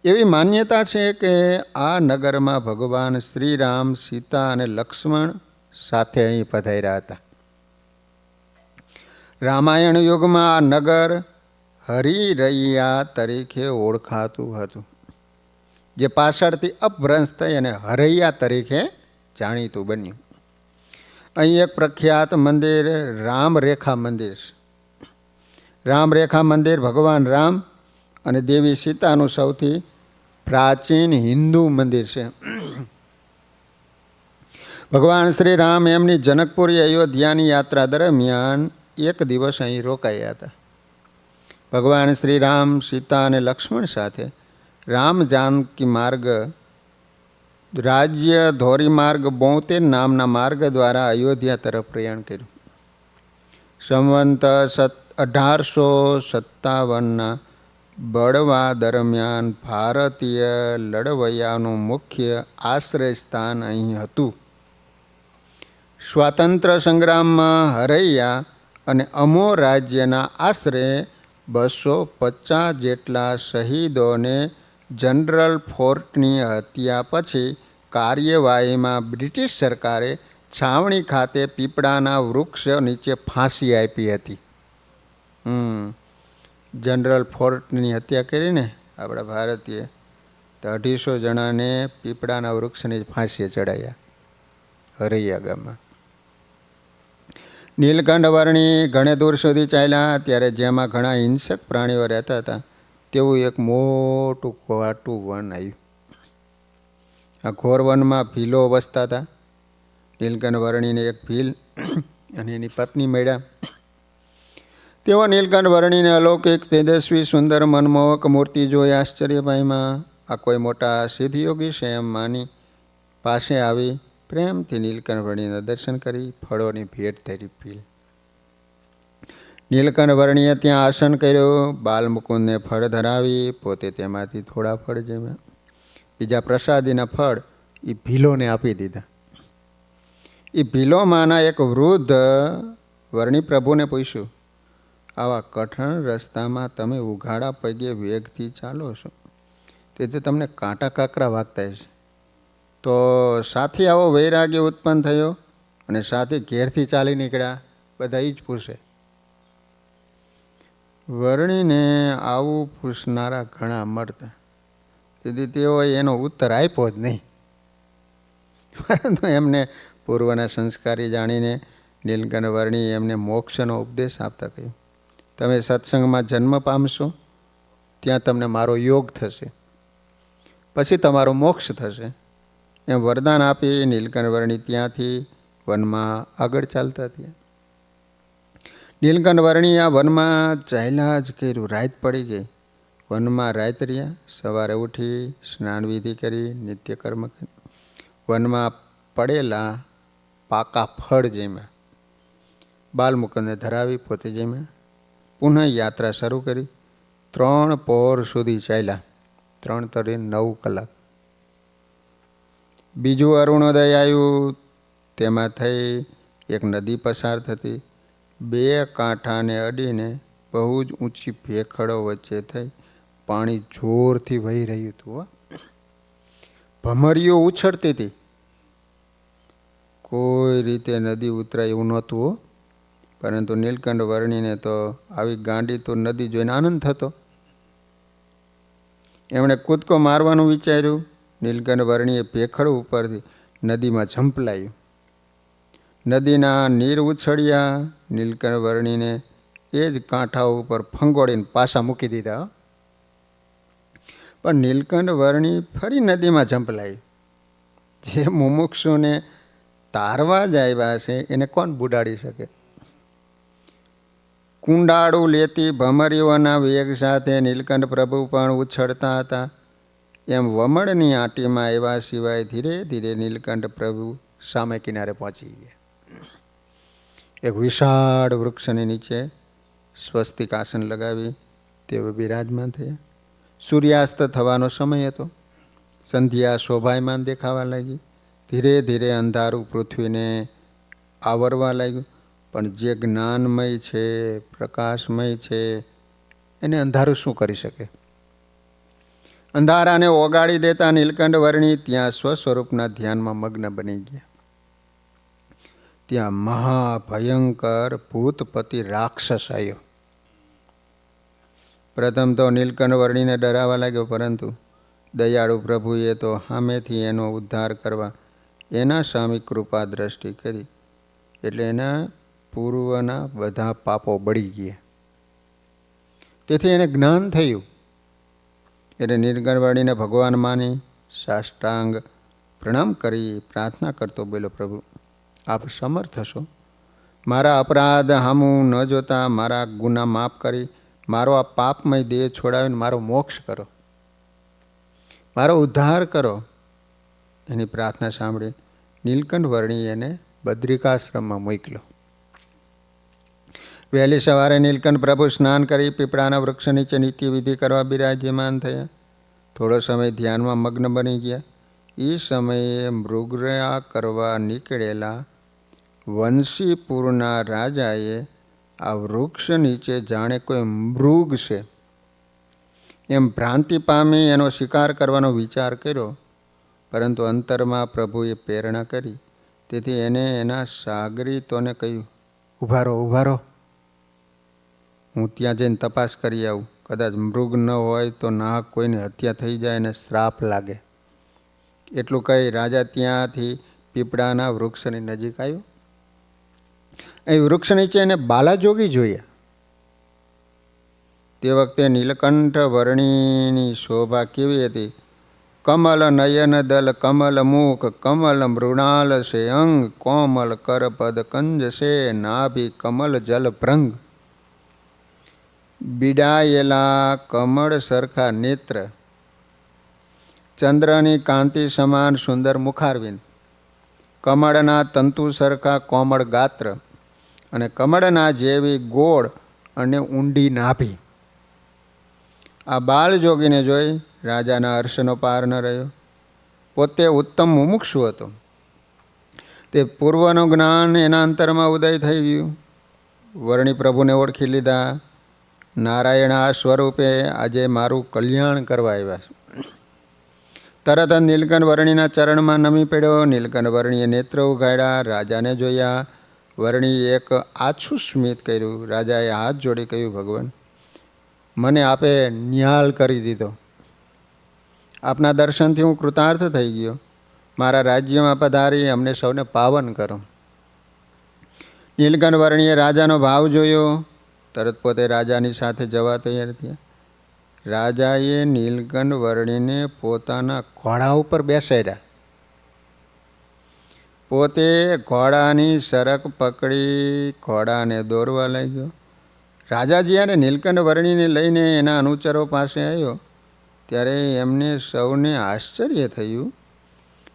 એવી માન્યતા છે કે આ નગરમાં ભગવાન શ્રી રામ, સીતા અને લક્ષ્મણ સાથે અહીં પધાર્યા હતા. રામાયણ યુગમાં આ નગર હરિરૈયા તરીકે ઓળખાતું હતું, જે પાછળથી અપભ્રંશ થઈ અને હરૈયા તરીકે જાણીતું બન્યું. અહીં એક પ્રખ્યાત મંદિર રામરેખા મંદિર છે. રામરેખા મંદિર ભગવાન રામ અને દેવી સીતાનું સૌથી પ્રાચીન હિન્દુ મંદિર છે. ભગવાન શ્રી રામ એમની જનકપુરી અયોધ્યાની યાત્રા દરમિયાન એક દિવસ અહીં રોકાયા હતા. ભગવાન શ્રી રામ, સીતા અને લક્ષ્મણ સાથે રામ જાનકી માર્ગ, રાજ્ય ધોરીમાર્ગ 72 નામના માર્ગ દ્વારા અયોધ્યા તરફ પ્રયાણ કર્યું. સંવંત 1857ના બળવા દરમિયાન ભારતીય લડવૈયાનું મુખ્ય આશ્રય સ્થાન અહીં હતું. સ્વાતંત્ર્ય સંગ્રામમાં હરૈયા અને અમો રાજ્યના આશરે 250 જેટલા શહીદોને જનરલ ફોર્ટની હત્યા પછી કાર્યવાહીમાં બ્રિટિશ સરકારે છાવણી ખાતે પીપળાના વૃક્ષ નીચે ફાંસી આપી હતી. જનરલ ફોર્ટની હત્યા કરીને આપણા ભારતીય તો 250 જણાને પીપળાના વૃક્ષની ફાંસીએ ચડાયા હરૈયા ગામમાં. નીલકંઠ વર્ણી ઘણે દૂર સુધી ચાલ્યા ત્યારે જેમાં ઘણા હિંસક પ્રાણીઓ રહેતા હતા તેવું એક મોટું ઘાટું વન આવ્યું. આ ઘોર વનમાં ભીલો વસતા હતા. નીલકંઠ વર્ણીને એક ભીલ અને એની પત્ની મળ્યા. તેઓ નીલકંઠ વર્ણીને અલૌકિક, તેજસ્વી, સુંદર, મનમોહક મૂર્તિ જોઈ આશ્ચર્ય પામ્યા. આ કોઈ મોટા સિદ્ધયોગી છે એમ માની પાસે આવી પ્રેમથી નીલકંઠ વર્ણીના દર્શન કરી ફળોની ભેટ ધરી ભીલ. નીલકંઠ વર્ણીએ ત્યાં આસન કર્યું. બાલમુકુંદને ફળ ધરાવી પોતે તેમાંથી થોડા ફળ જમ્યા. બીજા પ્રસાદીના ફળ એ ભીલોને આપી દીધા. એ ભીલોમાંના એક વૃદ્ધ વર્ણી પ્રભુને પૂછ્યું, આવા કઠણ રસ્તામાં તમે ઉઘાડા પગે વેગથી ચાલો છો, તેથી તમને કાંટા કાંકરા વાગતા છે, તો સાથી આવો વૈરાગ્ય ઉત્પન્ન થયો અને સાથી ઘેરથી ચાલી નીકળ્યા? બધા એ જ પૂછે. વર્ણીને આવું પૂછનારા ઘણા મળતા, તેથી તેઓએ એનો ઉત્તર આપ્યો જ નહીં. પરંતુ એમને પૂર્વના સંસ્કારી જાણીને નીલકંઠ વર્ણી એમને મોક્ષનો ઉપદેશ આપતા કહ્યું, તમે સત્સંગમાં જન્મ પામશો ત્યાં તમને મારો યોગ થશે, પછી તમારો મોક્ષ થશે. એમ વરદાન આપી નીલકંઠ વર્ણી ત્યાંથી વનમાં આગળ ચાલતા થયા. નીલકંઠ વર્ણી આ વનમાં ચાલ્યા જ કર્યું. રાત પડી ગઈ. વનમાં રાત રહ્યા. સવારે ઉઠી સ્નાન વિધિ કરી નિત્યકર્મ કરી વનમાં પડેલા પાકા ફળ જમ્યા. બાલમુકુંદને ધરાવી પોતે જમ્યા. પુનઃ યાત્રા શરૂ કરી. 3 પહોર સુધી ચાલ્યા. 3:09 કલાક. બીજું અરુણોદય આવ્યું. તેમાં થઈ એક નદી પસાર થતી. 2 કાંઠાને અડીને બહુ જ ઊંચી ભેખડો વચ્ચે થઈ પાણી જોરથી વહી રહ્યું હતું. ભમરીઓ ઉછળતી હતી. કોઈ રીતે નદી ઉતરાય એવું નહોતું. પરંતુ નીલકંઠ વર્ણીને તો આવી ગાંડી તો નદી જોઈને આનંદ થતો. એમણે કૂદકો મારવાનું વિચાર્યું. નીલકંઠ વર્ણીએ ભેખડ ઉપરથી નદીમાં ઝંપલાયું. નદીના નીર ઉછળ્યા. નીલકંઠ વર્ણીને એ જ કાંઠા ઉપર ફંગોળીને પાછા મૂકી દીધા. પણ નીલકંઠ વર્ણી ફરી નદીમાં ઝંપલાઈ. જે મુમુક્ષુને તારવા જ આવ્યા છે એને કોણ બુડાડી શકે? કુંડાળું લેતી ભમરીઓના વેગ સાથે નીલકંઠ પ્રભુ પણ ઉછળતા હતા. એમ વમળની આંટીમાં આવ્યા સિવાય ધીરે ધીરે નીલકંઠ પ્રભુ સામે કિનારે પહોંચી ગયા. એક વિશાળ વૃક્ષની નીચે સ્વસ્તિક આસન લગાવી તેઓ બિરાજમાન થયા. સૂર્યાસ્ત થવાનો સમય હતો. સંધ્યા શોભાયમાન દેખાવા લાગી. ધીરે ધીરે અંધારું પૃથ્વીને આવરવા લાગ્યું. પણ જે જ્ઞાનમય છે, પ્રકાશમય છે, એને અંધારું શું કરી શકે? અંધારાને ઓગાળી દેતા નીલકંઠ વર્ણી ત્યાં સ્વસ્વરૂપના ધ્યાનમાં મગ્ન બની ગયા. ત્યાં મહાભયંકર ભૂતપતિ રાક્ષસ આવ્યો. પ્રથમ તો નીલકંઠ વર્ણીને ડરાવા લાગ્યો, પરંતુ દયાળુ પ્રભુએ તો સામેથી એનો ઉદ્ધાર કરવા એના સામે કૃપા દ્રષ્ટિ કરી. એટલે એના પૂર્વના બધા પાપો બળી ગયા. તેથી એને જ્ઞાન થયું. એટલે નીલકંઠ વર્ણીને ભગવાન માની સાષ્ટાંગ પ્રણામ કરી પ્રાર્થના કરતો બોલ્યો, પ્રભુ આપ સમર્થ હશો. મારા અપરાધ હામું ન જોતા મારા ગુના માફ કરી મારો આ પાપમય દેહ છોડાવીને મારો મોક્ષ કરો, મારો ઉદ્ધાર કરો. એની પ્રાર્થના સાંભળી નીલકંઠ વર્ણી એને બદ્રિકાશ્રમમાં મોકલ્યો. વહેલી સવારે નીલકંઠ પ્રભુ સ્નાન કરી પીપળાના વૃક્ષ નીચે નિત્ય વિધિ કરવા બિરાજમાન થયા. થોડો સમય ધ્યાનમાં મગ્ન બની ગયા. એ સમયે મૃગયા કરવા નીકળેલા વંશીપુરના રાજાએ આ વૃક્ષ નીચે જાણે કોઈ મૃગ છે એમ ભ્રાંતિ પામી એનો શિકાર કરવાનો વિચાર કર્યો. પરંતુ અંતરમાં પ્રભુએ પ્રેરણા કરી. તેથી એને એના સાગરીતોને કહ્યું, ઊભા રહો, ઊભા રહો, હું ત્યાં જઈને તપાસ કરી આવું. કદાચ મૃગ ન હોય તો નાહક કોઈની હત્યા થઈ જાય અને શ્રાપ લાગે. એટલું કહી રાજા ત્યાંથી પીપળાના વૃક્ષની નજીક આવ્યો. એ વૃક્ષ નીચે એને બાલાજોગી જોયા. તે વખતે નીલકંઠ વર્ણીની શોભા કેવી હતી? કમલ નયન દલ કમલ મુખ કમલ મૃણાલ સે અંગ કોમલ કરપદ કંજ સે નાભિ કમલ જલ ભ્રંગ. બિડાયેલા કમળ સરખા નેત્ર, ચંદ્રની કાંતિ સમાન સુંદર મુખારવિંદ, કમળના તંતુ સરખા કોમળ ગાત્ર અને કમળના જેવી ગોળ અને ઊંડી નાભી. આ બાલજોગીને જોઈ રાજાના હર્ષનો પાર ન રહ્યો. પોતે ઉત્તમ મુમુક્ષુ હતો. તે પૂર્વનું જ્ઞાન એના અંતરમાં ઉદય થઈ ગયું. વર્ણી પ્રભુને ઓળખી લીધા. નારાયણ આ સ્વરૂપે આજે મારું કલ્યાણ કરવા આવ્યા છે. તરત જ નીલકંઠ વર્ણીના ચરણમાં નમી પડ્યો. નીલકંઠ વર્ણીએ નેત્ર ઉઘાડ્યા, રાજાને જોયા. વર્ણીએ એક આછું સ્મિત કર્યું. રાજાએ હાથ જોડી કહ્યું, ભગવાન મને આપે ન્યાલ કરી દીધો. આપના દર્શનથી હું કૃતાર્થ થઈ ગયો. મારા રાજ્યમાં પધારી અમને સૌને પાવન કરો. નીલકંઠ વર્ણીએ રાજાનો ભાવ જોયો. તરત પોતે રાજાની સાથે જવા તૈયાર થયા. રાજાએ નીલકંઠ વર્ણીને પોતાના ઘોડા ઉપર બેસાડ્યા. પોતે ઘોડાની સરક પકડી ઘોડાને દોરવા લાગ્યો. રાજા જ્યારે નીલકંઠ વર્ણીને લઈને એના અનુચરો પાસે આવ્યો ત્યારે એમને સૌને આશ્ચર્ય થયું.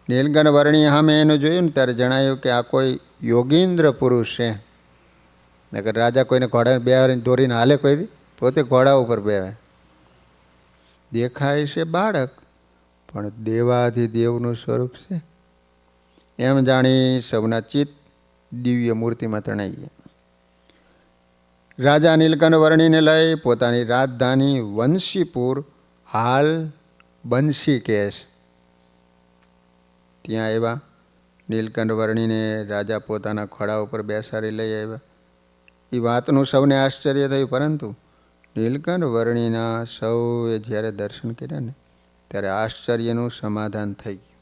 નીલકંઠ વર્ણીએ સામે એનું જોયું ને ત્યારે જણાયું કે આ કોઈ યોગીન્દ્ર પુરુષ છે. નકર રાજા કોઈને ઘોડા બેહારીને દોરીને હાલે કોઈ દી? પોતે ઘોડા ઉપર બેહે. દેખાય છે બાળક, પણ દેવાધિદેવનું સ્વરૂપ છે એમ જાણી સૌના ચિત્ત દિવ્ય મૂર્તિમાં તણાઈ ગયા. રાજા નીલકંઠ વર્ણીને લઈ પોતાની રાજધાની વંશીપુર, હાલ બંશીકેશ, ત્યાં આવ્યા. નીલકંઠ વર્ણીને રાજા પોતાના ખોડા ઉપર બેસાડી લઈ આવ્યા. એ વાતનું સૌને આશ્ચર્ય થયું, પરંતુ નીલકંઠ વર્ણીના સૌએ જ્યારે દર્શન કર્યા ને ત્યારે આશ્ચર્યનું સમાધાન થઈ ગયું.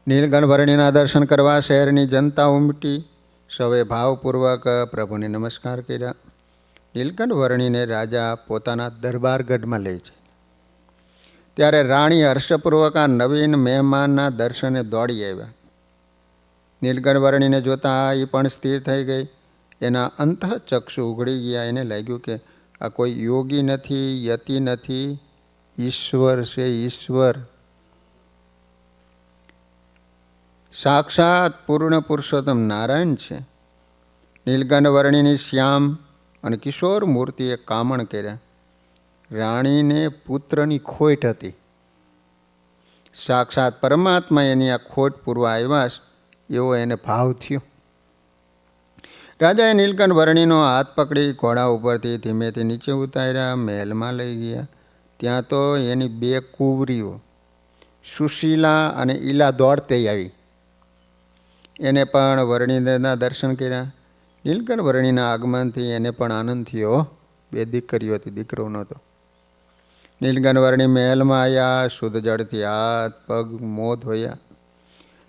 નીલકંઠ વર્ણીના દર્શન કરવા શહેરની જનતા ઉમટી. સૌએ ભાવપૂર્વક પ્રભુને નમસ્કાર કર્યા. નીલકંઠ વર્ણીને રાજા પોતાના દરબારગઢમાં લઈ જાય. ત્યારે રાણી હર્ષપૂર્વક આ નવીન મહેમાનના દર્શને દોડી આવ્યા. નીલકંઠ વર્ણીને જોતાં એ પણ સ્થિર થઈ ગઈ. એના અંતઃચક્ષુ ઉઘડી ગયા. એને લાગ્યું કે આ કોઈ યોગી નથી, યતિ નથી, ઈશ્વર છે, ઈશ્વર. સાક્ષાત પૂર્ણ પુરુષોત્તમ નારાયણ છે. નીલકંઠ વર્ણીની શ્યામ અને કિશોર મૂર્તિએ કામણ કર્યા. રાણીને પુત્રની ખોટ હતી. સાક્ષાત પરમાત્મા એની આ ખોટ પૂરવા આવ્યા એવો એને ભાવ થયો. રાજાએ નીલકંઠ વર્ણીનો હાથ પકડી ઘોડા ઉપરથી ધીમેથી નીચે ઉતાર્યા, મહેલમાં લઈ ગયા. ત્યાં તો એની બે કુંવરીઓ સુશીલા અને ઈલા દોડતી આવી. એને પણ વર્ણિના દર્શન કર્યા. નીલકંઠ વર્ણીના આગમનથી એને પણ આનંદ થયો. બે દીકરીઓ હતી, દીકરો નહોતો. નીલકંઠ વર્ણી મહેલમાં આવ્યા. શુદ્ધ જળથી હાથ પગ મોં ધોયા.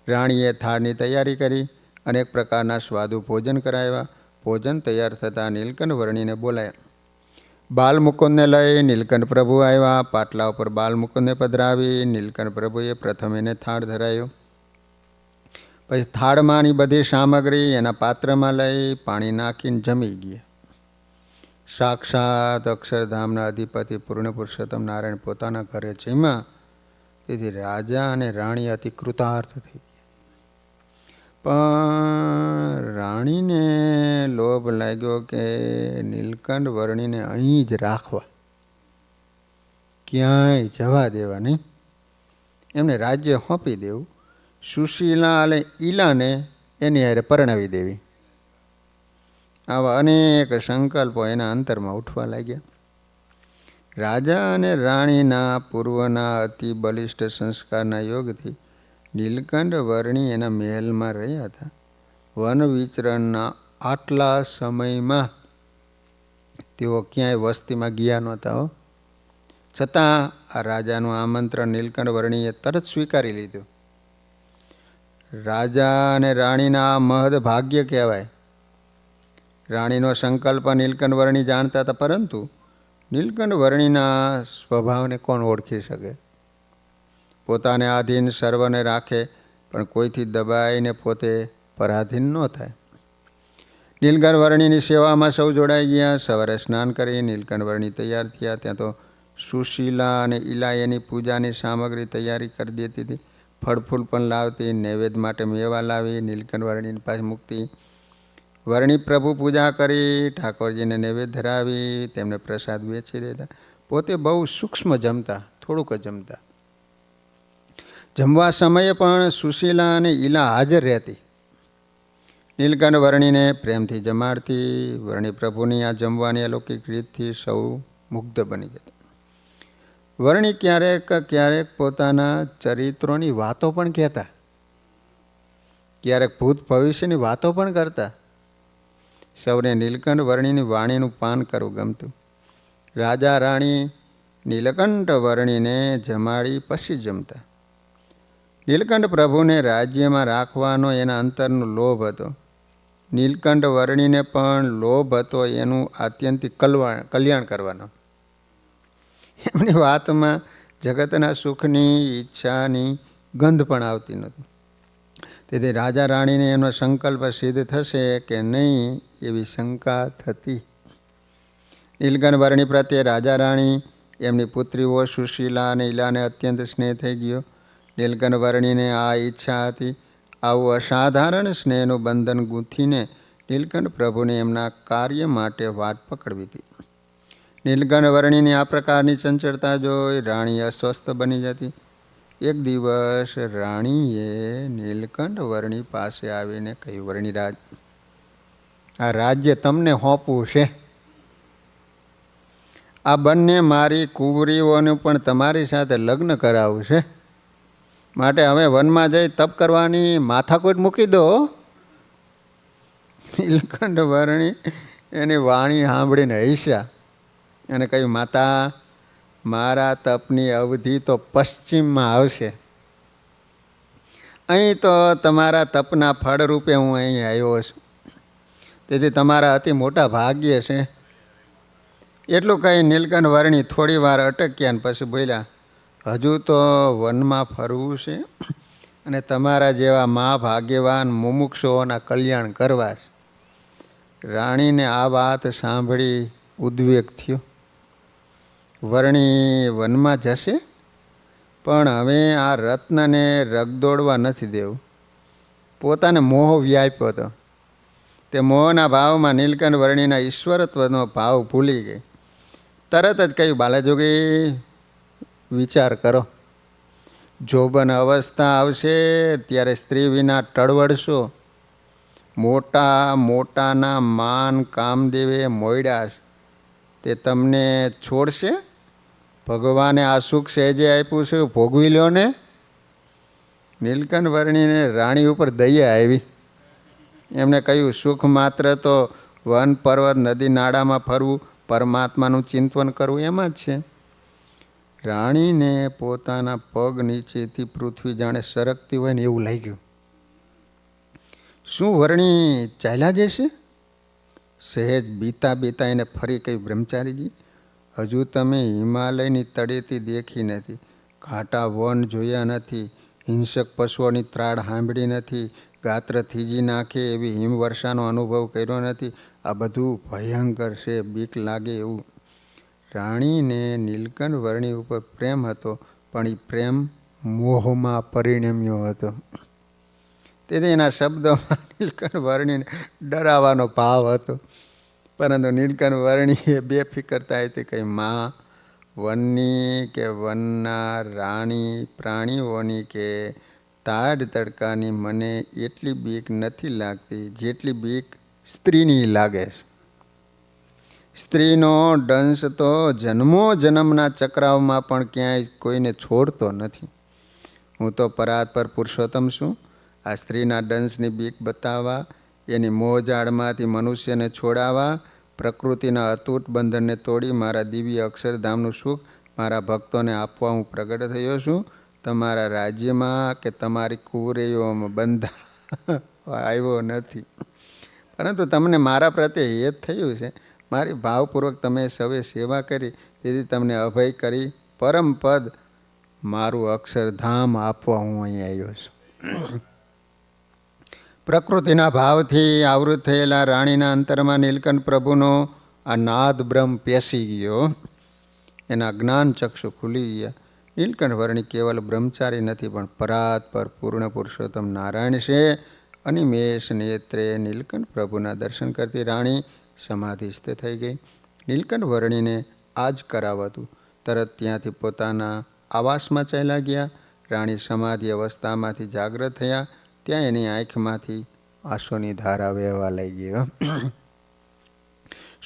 રાણીએ થાળની તૈયારી કરી. અનેક પ્રકારના સ્વાદુ ભોજન કરાવ્યા. ભોજન તૈયાર થતાં નીલકંઠ વર્ણીને બોલાયા. બાલમુકુંદને લઈ નીલકંઠ પ્રભુ આવ્યા. પાટલા ઉપર બાલમુકુંદને પધરાવી. નીલકંઠ પ્રભુએ પ્રથમ એને થાળ ધરાયો. પછી થાળમાંની બધી સામગ્રી એના પાત્રમાં લઈ પાણી નાખીને જમી ગયા. સાક્ષાત અક્ષરધામના અધિપતિ પૂર્ણ પુરુષોત્તમ નારાયણ પોતાના ઘરે જમ્યા. તેથી રાજા અને રાણી અતિ કૃતાર્થ થઈ ગયા. પણ રાણીને લોભ લાગ્યો કે નીલકંઠ વર્ણીને અહીં જ રાખવા, ક્યાંય જવા દેવા નહીં, એમને રાજ્ય સોંપી દેવું. સુશીલા અને ઈલાને એની હારે પરણાવી દેવી. આવા અનેક સંકલ્પો એના અંતરમાં ઉઠવા લાગ્યા. રાજા અને રાણીના પૂર્વના અતિ બલિષ્ઠ સંસ્કારના યોગથી નીલકંઠ વર્ણી એના મહેલમાં રહ્યા હતા. વન વિચરણના આટલા સમયમાં તેઓ ક્યાંય વસ્તીમાં ગયા નહોતા હો. છતાં આ રાજાનું આમંત્રણ નીલકંઠ વર્ણીએ તરત સ્વીકારી લીધું. રાજા અને રાણીના આ મહદ ભાગ્ય કહેવાય. રાણીનો સંકલ્પ નીલકંઠ વર્ણી જાણતા હતા, પરંતુ નીલકંઠ વર્ણીના સ્વભાવને કોણ ઓળખી શકે? પોતાને આધીન સર્વને રાખે, પણ કોઈથી દબાઈને પોતે પરાધીન ન થાય. નીલકંઠ વર્ણીની સેવામાં સૌ જોડાઈ ગયા. સવારે સ્નાન કરી નીલકંઠ વર્ણી તૈયાર થયા. ત્યાં તો સુશીલા અને ઈલા એની પૂજાની સામગ્રી તૈયારી કરી દેતી હતી. ફળ ફૂલ પણ લાવતી. નૈવેદ્ય માટે મેવા લાવી નીલકંઠ વર્ણીની પાસે મૂકતી. વર્ણી પ્રભુ પૂજા કરી ઠાકોરજીને નૈવેદ્ય ધરાવી તેમને પ્રસાદ વેચી દેતા. પોતે બહુ સૂક્ષ્મ જમતા, થોડુંક જ જમતા. જમવા સમયે પણ સુશીલા અને ઈલા હાજર રહેતી. નીલકંઠ વર્ણીને પ્રેમથી જમાડતી. વર્ણી પ્રભુની આ જમવાની અલૌકિક રીતથી સૌ મુગ્ધ બની જતા. વર્ણી ક્યારેક ક્યારેક પોતાના ચરિત્રોની વાતો પણ કહેતા. ક્યારેક ભૂત ભવિષ્યની વાતો પણ કરતા. સૌને નીલકંઠ વર્ણીની વાણીનું પાન કરવું ગમતું. રાજા રાણી નીલકંઠ વર્ણીને જમાડી પછી જમતા. નીલકંઠ પ્રભુને રાજ્યમાં રાખવાનો એના અંતરનો લોભ હતો. નીલકંઠ વર્ણીને પણ લોભ હતો એનું આત્યંતિક કલ્યાણ કરવાનો. એમની વાતમાં જગતના સુખની ઈચ્છાની ગંધ પણ આવતી નહોતી. તેથી રાજા રાણીને એનો સંકલ્પ સિદ્ધ થશે કે નહીં એવી શંકા થતી. નીલકંઠ વર્ણી પ્રત્યે રાજા રાણી એમની પુત્રીઓ સુશીલા અને ઈલાને અત્યંત સ્નેહ થઈ ગયો. નીલકંઠ વર્ણીને આ ઈચ્છા હતી. આવું અસાધારણ સ્નેહનું બંધન ગૂંથીને નીલકંઠ પ્રભુને એમના કાર્ય માટે વાટ પકડવી હતી. નીલકંઠ વર્ણીની આ પ્રકારની ચંચળતા જોઈ રાણી અસ્વસ્થ બની જતી. એક દિવસ રાણીએ નીલકંઠ વર્ણી પાસે આવીને કહ્યું, વર્ણિરાજ, આ રાજ્ય તમને સોંપવું છે. આ બંને મારી કુંવરીઓને પણ તમારી સાથે લગ્ન કરાવવું છે. માટે હવે વનમાં જઈ તપ કરવાની માથાકૂટ મૂકી દો. નીલકંઠ વર્ણી એની વાણી સાંભળીને હસ્યા અને કહ્યું, માતા, મારા તપની અવધિ તો પશ્ચિમમાં આવશે. અહીં તો તમારા તપના ફળ રૂપે હું અહીં આવ્યો છું. તેથી તમારા અતિ મોટા ભાગ્ય છે. એટલું કહી નીલકંઠ વર્ણી થોડી વાર અટક્યા ને પછી બોલ્યા, હજુ તો વનમાં ફરવું છે અને તમારા જેવા ભાગ્યવાન મુમુક્ષુઓના કલ્યાણ કરવા છે. રાણીને આ વાત સાંભળી ઉદ્વેગ થયો. વર્ણી વનમાં જશે, પણ હવે આ રત્નને રગદોડવા નથી દેવું. પોતાને મોહ વ્યાપ્યો હતો. તે મોહના ભાવમાં નીલકંઠ વર્ણીના ઈશ્વરત્વનો ભાવ ભૂલી ગઈ. તરત જ કહ્યું, બાલાજોગી વિચાર કરો. જોબન અવસ્થા આવશે ત્યારે સ્ત્રી વિના ટળવળશો. મોટાના માન કામદેવે મોયડા તે તમને છોડશે? ભગવાને આ સુખ સહેજે આપ્યું છે, ભોગવી લ્યો ને. નીલકંઠ વર્ણીને રાણી ઉપર દયા આવી. એમને કહ્યું, સુખ માત્ર તો વન પર્વત નદી નાળામાં ફરવું, પરમાત્માનું ચિંતન કરવું એમાં જ છે. રાણીને પોતાના પગ નીચેથી પૃથ્વી જાણે સરકતી હોય ને એવું લાગ્યું. શું વર્ણી ચાલ્યા જશે? સહેજ બીતા એને ફરી કહ્યું, બ્રહ્મચારીજી, હજુ તમે હિમાલયની તળેટી દેખી નથી, ઘાટા વન જોયા નથી, હિંસક પશુઓની ત્રાડ સાંભળી નથી, ગાત્ર થીજી નાખે એવી હિમવર્ષાનો અનુભવ કર્યો નથી. આ બધું ભયંકર છે, બીક લાગે એવું. રાણીને નીલકંઠ વર્ણી ઉપર પ્રેમ હતો, પણ એ પ્રેમ મોહમાં પરિણમ્યો હતો. તેથી એના શબ્દોમાં નીલકંઠ વર્ણીને ડરાવવાનો ભાવ હતો. પરંતુ નીલકંઠ વર્ણીએ બેફિકરતા હતી કંઈ માં વનની કે વનના રાણી પ્રાણીઓની કે તાડ તડકાની મને એટલી બીક નથી લાગતી જેટલી બીક સ્ત્રીની લાગે છે. સ્ત્રીનો દંશ તો જન્મના ચક્રાવમાં પણ ક્યાંય કોઈને છોડતો નથી. હું તો પરાત્પર પુરુષોત્તમ છું. આ સ્ત્રીના દંશની બીક બતાવવા, એની મોહજાળમાંથી મનુષ્યને છોડાવવા, પ્રકૃતિના અતૂટ બંધનને તોડી મારા દિવ્ય અક્ષરધામનું સુખ મારા ભક્તોને આપવા હું પ્રગટ થયો છું. તમારા રાજ્યમાં કે તમારી કુરેઓમાં બંધા આવ્યો નથી. પરંતુ તમને મારા પ્રત્યે હેત થયું છે. મારી ભાવપૂર્વક તમે સૌએ સેવા કરી, તેથી તમને અભય કરી પરમ પદ મારું અક્ષરધામ આપવા હું અહીં આવ્યો છું. પ્રકૃતિના ભાવથી આવૃત થયેલા રાણીના અંતરમાં નીલકંઠ પ્રભુનો આ નાદ બ્રહ્મ પેસી ગયો. એના જ્ઞાન ચક્ષુ ખુલી ગયા. નીલકંઠ વર્ણી કેવલ બ્રહ્મચારી નથી, પણ પરાત્પર પૂર્ણ પુરુષોત્તમ નારાયણ છે. અનિમેષ નેત્રે નીલકંઠ પ્રભુના દર્શન કરતી રાણી સમાધિસ્થ થઈ ગઈ. નીલકંઠ વર્ણીને આ જ કરાવતું. તરત ત્યાંથી પોતાના આવાસમાં ચાલ્યા ગયા. રાણી સમાધિ અવસ્થામાંથી જાગ્રત થયા. ત્યાં એની આંખમાંથી આંસુની ધારા વહેવા લાગી.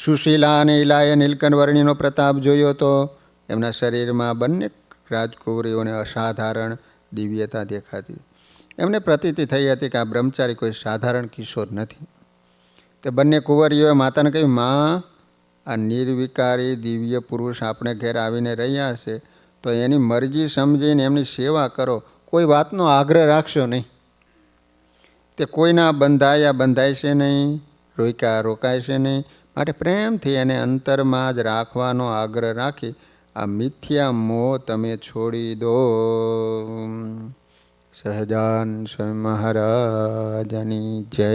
સુશીલા અને ઈલાએ નીલકંઠ વર્ણીનો પ્રતાપ જોયો તો એમના શરીરમાં બંને રાજકુંવરીઓને અસાધારણ દિવ્યતા દેખાતી. એમને પ્રતીતિ થઈ હતી કે આ બ્રહ્મચારી કોઈ સાધારણ કિશોર નથી. તે બંને કુંવરીઓએ માતાને કહ્યું, માં, આ નિર્વિકારી દિવ્ય પુરુષ આપણે ઘેર આવીને રહ્યા છે, તો એની મરજી સમજીને એમની સેવા કરો. કોઈ વાતનો આગ્રહ રાખશો નહીં. તે કોઈના બંધાય છે નહીં, રોકાય છે નહીં. માટે પ્રેમથી એને અંતરમાં જ રાખવાનો આગ્રહ રાખી આ મિથ્યા મોહ તમે છોડી દો. સહજાન સ્વામી મહારાજની જય.